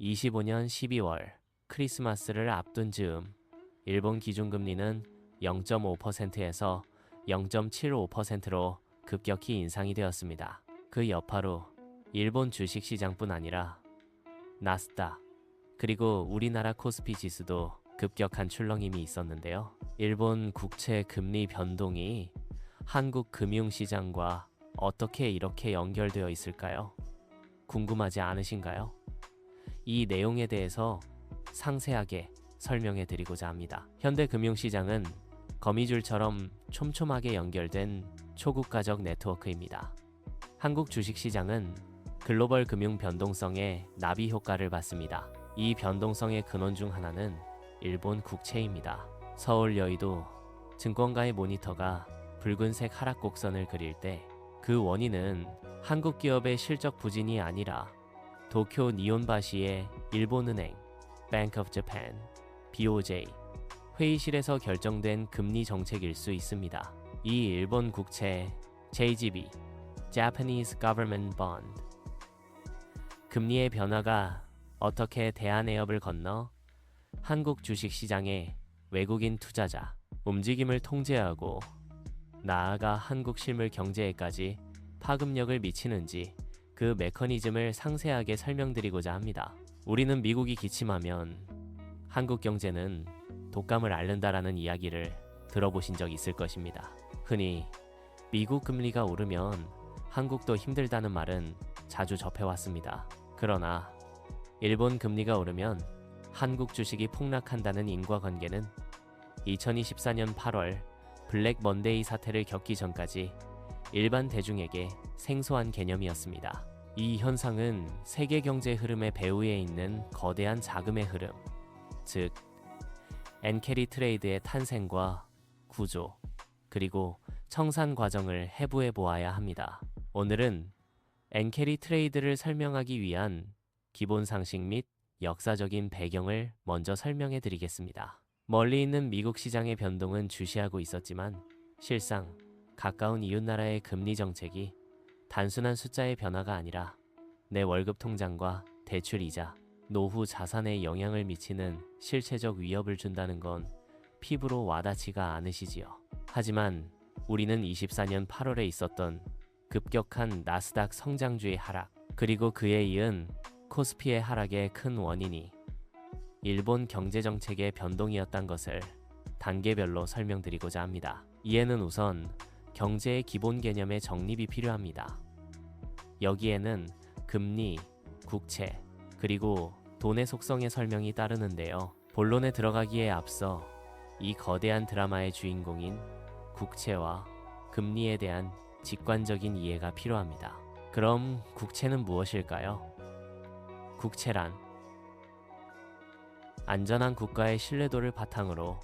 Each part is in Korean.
25년 12월 크리스마스를 앞둔 즈음 일본 기준금리는 0.5%에서 0.75%로 급격히 인상이 되었습니다. 그 여파로 일본 주식시장뿐 아니라 나스닥 그리고 우리나라 코스피 지수도 급격한 출렁임이 있었는데요. 일본 국채 금리 변동이 한국 금융시장과 어떻게 이렇게 연결되어 있을까요? 궁금하지 않으신가요? 이 내용에 대해서 상세하게 설명해 드리고자 합니다. 현대 금융시장은 거미줄처럼 촘촘하게 연결된 초국가적 네트워크입니다. 한국 주식시장은 글로벌 금융 변동성의 나비 효과를 받습니다. 이 변동성의 근원 중 하나는 일본 국채입니다. 서울 여의도 증권가의 모니터가 붉은색 하락 곡선을 그릴 때 그 원인은 한국 기업의 실적 부진이 아니라 도쿄 니온바시의 일본은행, Bank of Japan, BOJ 회의실에서 결정된 금리 정책일 수 있습니다. 이 일본 국채 JGB, Japanese Government Bond 금리의 변화가 어떻게 대한해협을 건너 한국 주식시장의 외국인 투자자 움직임을 통제하고 나아가 한국 실물 경제에까지 파급력을 미치는지 그 메커니즘을 상세하게 설명드리고자 합니다. 우리는 미국이 기침하면 한국 경제는 독감을 앓는다라는 이야기를 들어보신 적 있을 것입니다. 흔히 미국 금리가 오르면 한국도 힘들다는 말은 자주 접해왔습니다. 그러나 일본 금리가 오르면 한국 주식이 폭락한다는 인과관계는 2024년 8월 블랙 먼데이 사태를 겪기 전까지 일반 대중에게 생소한 개념이었습니다. 이 현상은 세계 경제 흐름의 배후에 있는 거대한 자금의 흐름, 즉 엔캐리 트레이드의 탄생과 구조, 그리고 청산 과정을 해부해 보아야 합니다. 오늘은 엔캐리 트레이드를 설명하기 위한 기본 상식 및 역사적인 배경을 먼저 설명해 드리겠습니다. 멀리 있는 미국 시장의 변동은 주시하고 있었지만 실상 가까운 이웃나라의 금리 정책이 단순한 숫자의 변화가 아니라 내 월급 통장과 대출 이자, 노후 자산에 영향을 미치는 실체적 위협을 준다는 건 피부로 와닿지가 않으시지요. 하지만 우리는 24년 8월에 있었던 급격한 나스닥 성장주의 하락, 그리고 그에 이은 코스피의 하락의 큰 원인이 일본 경제정책의 변동이었단 것을 단계별로 설명드리고자 합니다. 이에는 우선 경제의 기본 개념의 정립이 필요합니다. 여기에는 금리, 국채, 그리고 돈의 속성의 설명이 따르는데요. 본론에 들어가기에 앞서 이 거대한 드라마의 주인공인 국채와 금리에 대한 직관적인 이해가 필요합니다. 그럼 국채는 무엇일까요? 국채란 안전한 국가의 신뢰도를 바탕으로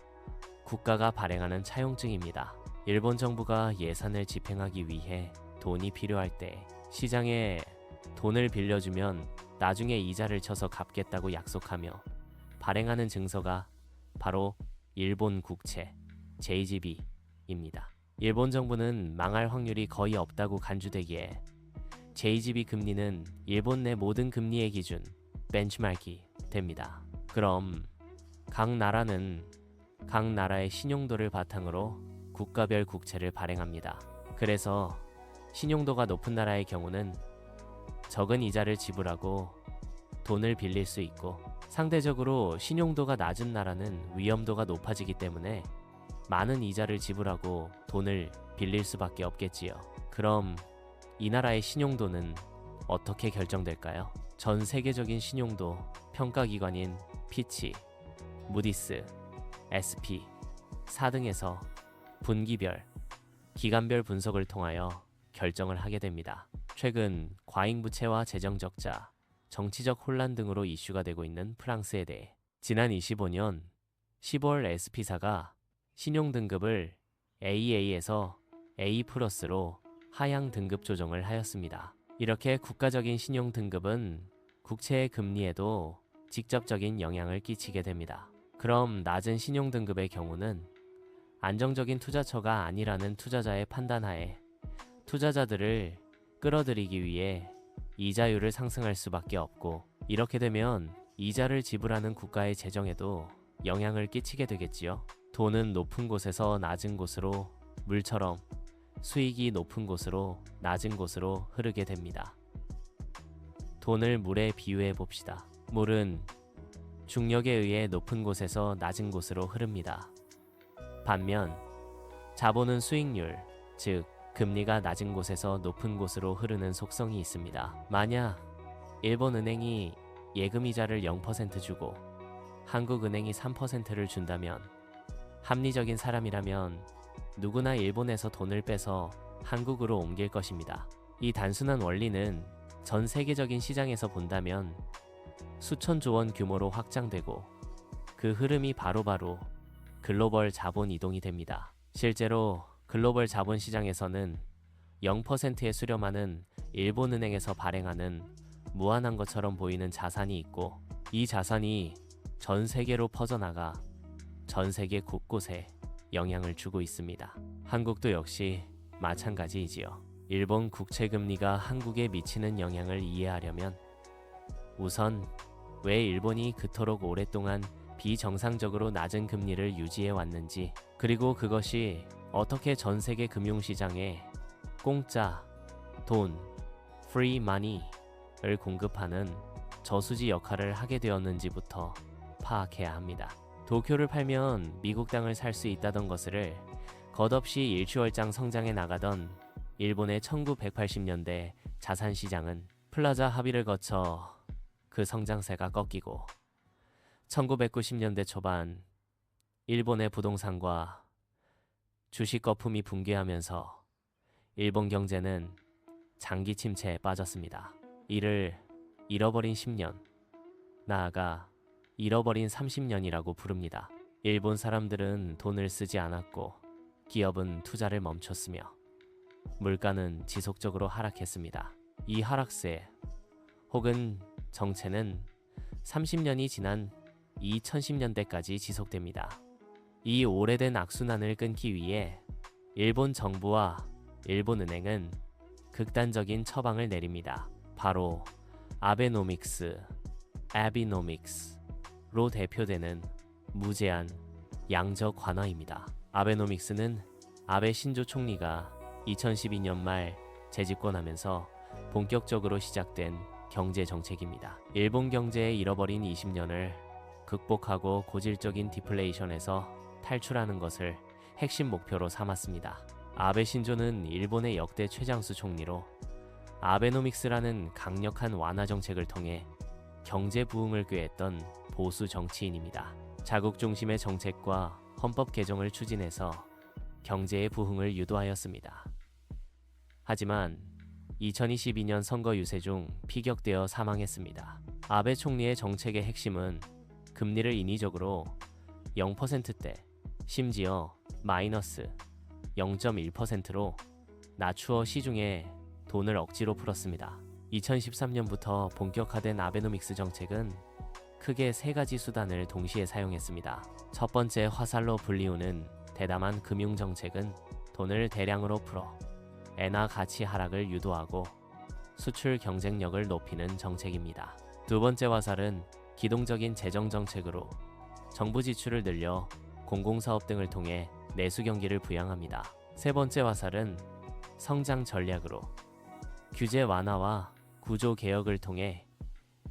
국가가 발행하는 차용증입니다. 일본 정부가 예산을 집행하기 위해 돈이 필요할 때 시장에 돈을 빌려주면 나중에 이자를 쳐서 갚겠다고 약속하며 발행하는 증서가 바로 일본 국채 JGB입니다. 일본 정부는 망할 확률이 거의 없다고 간주되기에 JGB 금리는 일본 내 모든 금리의 기준, 벤치마킹이 됩니다. 그럼 각 나라는 각 나라의 신용도를 바탕으로 국가별 국채를 발행합니다. 그래서 신용도가 높은 나라의 경우는 적은 이자를 지불하고 돈을 빌릴 수 있고, 상대적으로 신용도가 낮은 나라는 위험도가 높아지기 때문에 많은 이자를 지불하고 돈을 빌릴 수밖에 없겠지요. 그럼 이 나라의 신용도는 어떻게 결정될까요? 전 세계적인 신용도 평가기관인 피치, 무디스, SP, 4등에서 분기별, 기간별 분석을 통하여 결정을 하게 됩니다. 최근 과잉부채와 재정적자, 정치적 혼란 등으로 이슈가 되고 있는 프랑스에 대해 지난 25년 15월 SP사가 신용등급을 AA에서 A+로 하향 등급 조정을 하였습니다. 이렇게 국가적인 신용등급은 국채의 금리에도 직접적인 영향을 끼치게 됩니다. 그럼 낮은 신용등급의 경우는 안정적인 투자처가 아니라는 투자자의 판단하에 투자자들을 끌어들이기 위해 이자율을 상승할 수밖에 없고, 이렇게 되면 이자를 지불하는 국가의 재정에도 영향을 끼치게 되겠지요. 돈은 높은 곳에서 낮은 곳으로, 물처럼 수익이 높은 곳으로 낮은 곳으로 흐르게 됩니다. 돈을 물에 비유해 봅시다. 물은 중력에 의해 높은 곳에서 낮은 곳으로 흐릅니다. 반면 자본은 수익률, 즉 금리가 낮은 곳에서 높은 곳으로 흐르는 속성이 있습니다. 만약 일본은행이 예금이자를 0% 주고 한국은행이 3%를 준다면 합리적인 사람이라면 누구나 일본에서 돈을 빼서 한국으로 옮길 것입니다. 이 단순한 원리는 전 세계적인 시장에서 본다면 수천조 원 규모로 확장되고 그 흐름이 바로바로 글로벌 자본 이동이 됩니다. 실제로 글로벌 자본 시장에서는 0%에 수렴하는 일본은행에서 발행하는 무한한 것처럼 보이는 자산이 있고, 이 자산이 전 세계로 퍼져나가 전 세계 곳곳에 영향을 주고 있습니다. 한국도 역시 마찬가지이지요. 일본 국채 금리가 한국에 미치는 영향을 이해하려면 우선 왜 일본이 그토록 오랫동안 비정상적으로 낮은 금리를 유지해 왔는지, 그리고 그것이 어떻게 전 세계 금융시장에 공짜 돈, free money를 공급하는 저수지 역할을 하게 되었는지부터 파악해야 합니다. 도쿄를 팔면 미국 땅을 살 수 있다던 것을 겉없이 일취월장 성장해 나가던 일본의 1980년대 자산시장은 플라자 합의를 거쳐 그 성장세가 꺾이고 1990년대 초반 일본의 부동산과 주식 거품이 붕괴하면서 일본 경제는 장기 침체에 빠졌습니다. 이를 잃어버린 10년, 나아가 잃어버린 30년이라고 부릅니다. 일본 사람들은 돈을 쓰지 않았고 기업은 투자를 멈췄으며 물가는 지속적으로 하락했습니다. 이 하락세 혹은 정체는 30년이 지난 2010년대까지 지속됩니다. 이 오래된 악순환을 끊기 위해 일본 정부와 일본은행은 극단적인 처방을 내립니다. 바로 아베노믹스, 애비노믹스로 대표되는 무제한 양적 완화입니다. 아베노믹스는 아베 신조 총리가 2012년 말 재집권하면서 본격적으로 시작된 경제 정책입니다. 일본 경제의 잃어버린 20년을 극복하고 고질적인 디플레이션에서 탈출하는 것을 핵심 목표로 삼았습니다. 아베 신조는 일본의 역대 최장수 총리로 아베노믹스라는 강력한 완화 정책을 통해 경제 부흥을 꾀했던 보수 정치인입니다. 자국 중심의 정책과 헌법 개정을 추진해서 경제의 부흥을 유도하였습니다. 하지만 2022년 선거 유세 중 피격되어 사망했습니다. 아베 총리의 정책의 핵심은 금리를 인위적으로 0%대, 심지어 마이너스 0.1%로 낮추어 시중에 돈을 억지로 풀었습니다. 2013년부터 본격화된 아베노믹스 정책은 크게 세 가지 수단을 동시에 사용했습니다. 첫 번째 화살로 불리우는 대담한 금융 정책은 돈을 대량으로 풀어 엔화 가치 하락을 유도하고 수출 경쟁력을 높이는 정책입니다. 두 번째 화살은 기동적인 재정 정책으로 정부 지출을 늘려 공공사업 등을 통해 내수 경기를 부양합니다. 세 번째 화살은 성장 전략으로 규제 완화와 구조 개혁을 통해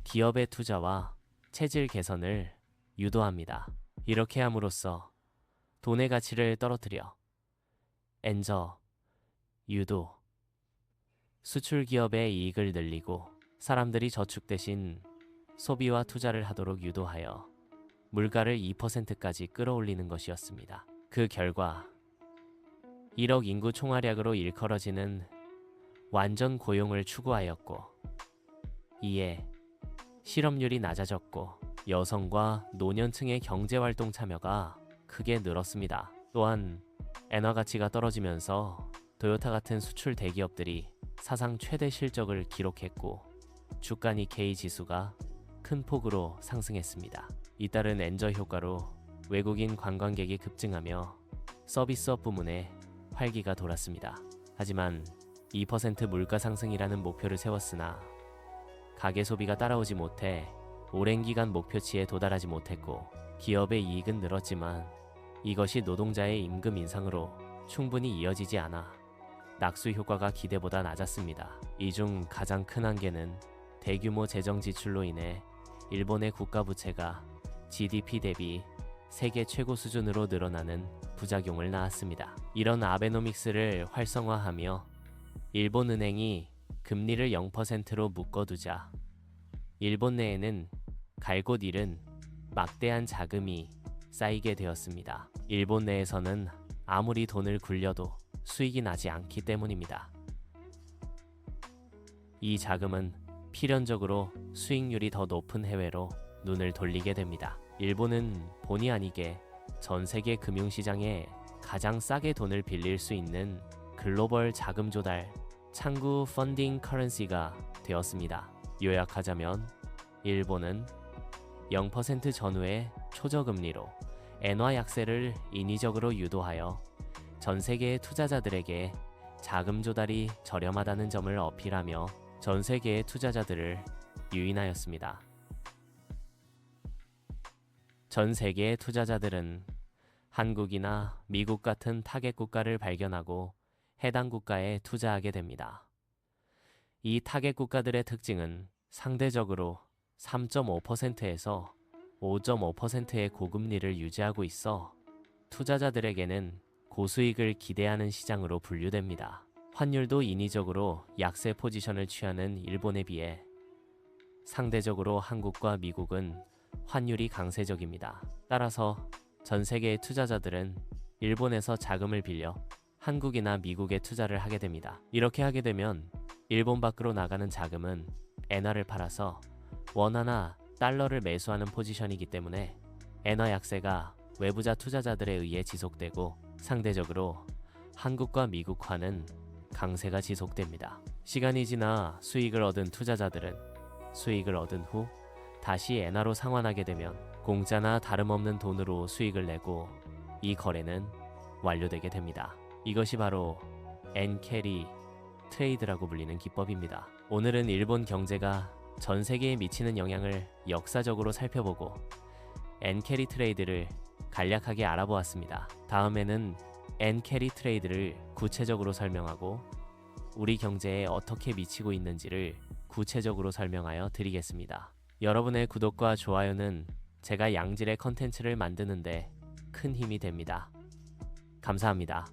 기업의 투자와 체질 개선을 유도합니다. 이렇게 함으로써 돈의 가치를 떨어뜨려 엔저, 유도, 수출 기업의 이익을 늘리고 사람들이 저축 대신 소비와 투자를 하도록 유도하여 물가를 2%까지 끌어올리는 것이었습니다. 그 결과 1억 인구 총활약으로 일컬어지는 완전 고용을 추구하였고, 이에 실업률이 낮아졌고 여성과 노년층의 경제활동 참여가 크게 늘었습니다. 또한 엔화 가치가 떨어지면서 토요타 같은 수출 대기업들이 사상 최대 실적을 기록했고 주가 니케이 지수가 큰 폭으로 상승했습니다. 잇따른 엔저 효과로 외국인 관광객이 급증하며 서비스업 부문에 활기가 돌았습니다. 하지만 2% 물가 상승이라는 목표를 세웠으나 가계 소비가 따라오지 못해 오랜 기간 목표치에 도달하지 못했고 기업의 이익은 늘었지만 이것이 노동자의 임금 인상으로 충분히 이어지지 않아 낙수 효과가 기대보다 낮았습니다. 이 중 가장 큰 한계는 대규모 재정 지출로 인해 일본의 국가 부채가 GDP 대비 세계 최고 수준으로 늘어나는 부작용을 낳았습니다. 이런 아베노믹스를 활성화하며 일본은행이 금리를 0%로 묶어두자 일본 내에는 갈 곳 잃은 막대한 자금이 쌓이게 되었습니다. 일본 내에서는 아무리 돈을 굴려도 수익이 나지 않기 때문입니다. 이 자금은 필연적으로 수익률이 더 높은 해외로 눈을 돌리게 됩니다. 일본은 본의 아니게 전 세계 금융시장에 가장 싸게 돈을 빌릴 수 있는 글로벌 자금 조달 창구 펀딩 커런시가 되었습니다. 요약하자면 일본은 0% 전후의 초저금리로 엔화 약세를 인위적으로 유도하여 전 세계의 투자자들에게 자금 조달이 저렴하다는 점을 어필하며 전 세계의 투자자들을 유인하였습니다. 전 세계의 투자자들은 한국이나 미국 같은 타겟 국가를 발견하고 해당 국가에 투자하게 됩니다. 이 타겟 국가들의 특징은 상대적으로 3.5%에서 5.5%의 고금리를 유지하고 있어 투자자들에게는 고수익을 기대하는 시장으로 분류됩니다. 환율도 인위적으로 약세 포지션을 취하는 일본에 비해 상대적으로 한국과 미국은 환율이 강세적입니다. 따라서 전 세계의 투자자들은 일본에서 자금을 빌려 한국이나 미국에 투자를 하게 됩니다. 이렇게 하게 되면 일본 밖으로 나가는 자금은 엔화를 팔아서 원화나 달러를 매수하는 포지션이기 때문에 엔화 약세가 외부자 투자자들에 의해 지속되고 상대적으로 한국과 미국화는 강세가 지속됩니다. 시간이 지나 수익을 얻은 투자자들은 수익을 얻은 후 다시 엔화로 상환하게 되면 공짜나 다름없는 돈으로 수익을 내고 이 거래는 완료되게 됩니다. 이것이 바로 엔캐리 트레이드라고 불리는 기법입니다. 오늘은 일본 경제가 전 세계에 미치는 영향을 역사적으로 살펴보고 엔캐리 트레이드를 간략하게 알아보았습니다. 다음에는 엔캐리 트레이드를 구체적으로 설명하고 우리 경제에 어떻게 미치고 있는지를 구체적으로 설명하여 드리겠습니다. 여러분의 구독과 좋아요는 제가 양질의 컨텐츠를 만드는데 큰 힘이 됩니다. 감사합니다.